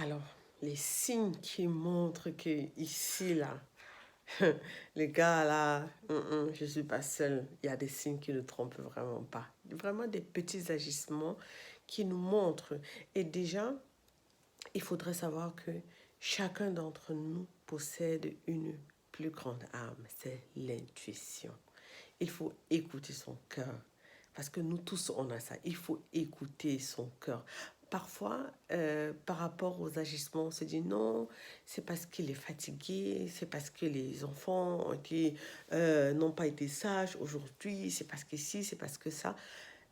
Alors, les signes qui montrent que ici, là, les gars, là, je ne suis pas seule. Il y a des signes qui ne trompent vraiment pas. Vraiment des petits agissements qui nous montrent. Et déjà, il faudrait savoir que chacun d'entre nous possède une plus grande arme, c'est l'intuition. Il faut écouter son cœur. Parce que nous tous, on a ça. Il faut écouter son cœur. Parfois, par rapport aux agissements, on se dit non, c'est parce qu'il est fatigué, c'est parce que les enfants n'ont pas été sages aujourd'hui, c'est parce que ci, c'est parce que ça.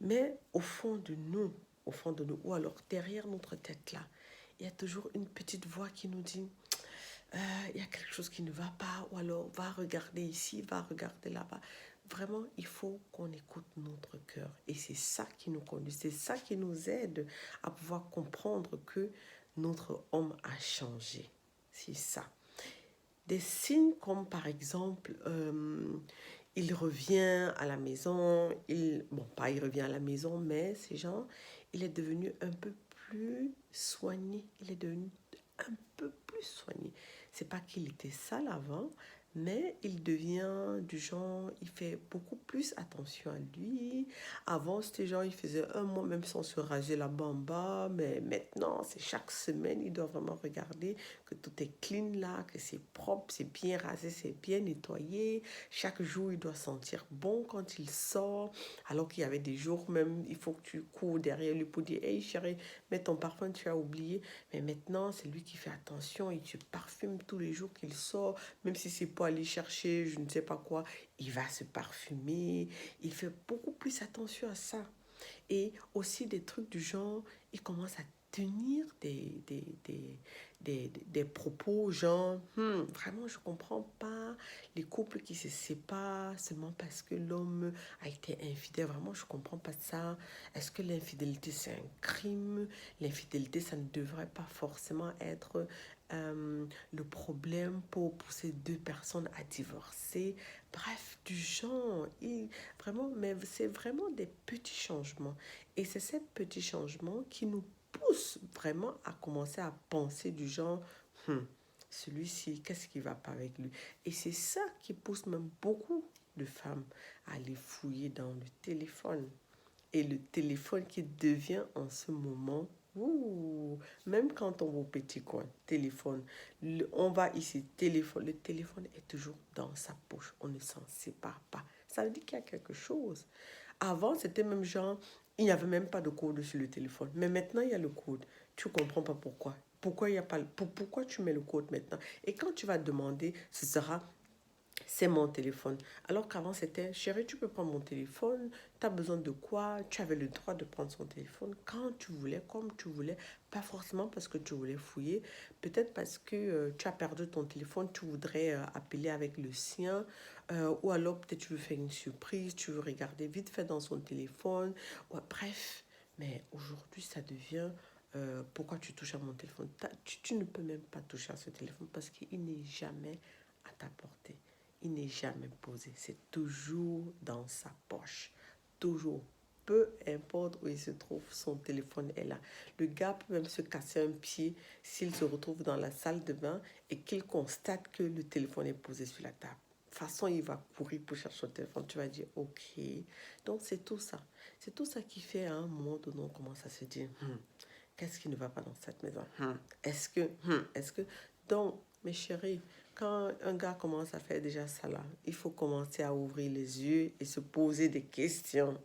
Mais au fond de nous, ou alors derrière notre tête là, il y a toujours une petite voix qui nous dit, il y a quelque chose qui ne va pas, ou alors va regarder ici, va regarder là-bas. Vraiment, il faut qu'on écoute notre cœur. Et c'est ça qui nous conduit, c'est ça qui nous aide à pouvoir comprendre que notre homme a changé. C'est ça. Des signes comme par exemple, il revient à la maison, bon, pas il revient à la maison, mais ces gens, il est devenu un peu plus soigné. Il est devenu un peu plus soigné. C'est pas qu'il était sale avant, mais il devient du genre, il fait beaucoup plus attention à lui. Avant, c'était genre, il faisait un mois même sans se raser la bamba, mais maintenant, c'est chaque semaine, il doit vraiment regarder que tout est clean là, que c'est propre, c'est bien rasé, c'est bien nettoyé. Chaque jour, il doit sentir bon quand il sort, alors qu'il y avait des jours même, il faut que tu cours derrière lui pour dire, hey chérie, mets ton parfum, tu as oublié. Mais maintenant, c'est lui qui fait attention, il se parfume tous les jours qu'il sort, même si c'est pour aller chercher je ne sais pas quoi, il va se parfumer, il fait beaucoup plus attention à ça. Et aussi des trucs du genre, il commence à tenir des propos genre, vraiment je comprends pas les couples qui se séparent seulement parce que l'homme a été infidèle, vraiment je comprends pas ça. Est-ce que l'infidélité c'est un crime? L'infidélité ça ne devrait pas forcément être le problème pour pousser deux personnes à divorcer. Bref, du genre, vraiment, mais c'est vraiment des petits changements. Et c'est ces petits changements qui nous poussent vraiment à commencer à penser du genre, celui-ci, qu'est-ce qui va pas avec lui? Et c'est ça qui pousse même beaucoup de femmes à aller fouiller dans le téléphone. Et le téléphone qui devient en ce moment, ouh, même quand on va au petit coin, téléphone, on va ici, téléphone, le téléphone est toujours dans sa poche, on ne s'en sépare pas. Ça veut dire qu'il y a quelque chose. Avant, c'était même genre, il n'y avait même pas de code sur le téléphone. Mais maintenant, il y a le code. Tu ne comprends pas pourquoi. Pourquoi, il y a pas, pourquoi tu mets le code maintenant? Et quand tu vas demander, ce sera c'est mon téléphone. Alors qu'avant, c'était, chérie, tu peux prendre mon téléphone, tu as besoin de quoi? Tu avais le droit de prendre son téléphone quand tu voulais, comme tu voulais, pas forcément parce que tu voulais fouiller, peut-être parce que tu as perdu ton téléphone, tu voudrais appeler avec le sien, ou alors peut-être tu veux faire une surprise, tu veux regarder vite fait dans son téléphone, ouais, bref. Mais aujourd'hui, ça devient, pourquoi tu touches à mon téléphone? Tu ne peux même pas toucher à ce téléphone parce qu'il n'est jamais à ta portée. Il n'est jamais posé. C'est toujours dans sa poche. Toujours. Peu importe où il se trouve, son téléphone est là. Le gars peut même se casser un pied s'il se retrouve dans la salle de bain et qu'il constate que le téléphone est posé sur la table. De toute façon, il va courir pour chercher son téléphone. Tu vas dire, OK. Donc, c'est tout ça. C'est tout ça qui fait à un moment donné, on commence à se dire, qu'est-ce qui ne va pas dans cette maison? Est-ce que... Donc, mes chéris, quand un gars commence à faire déjà ça là, il faut commencer à ouvrir les yeux et se poser des questions.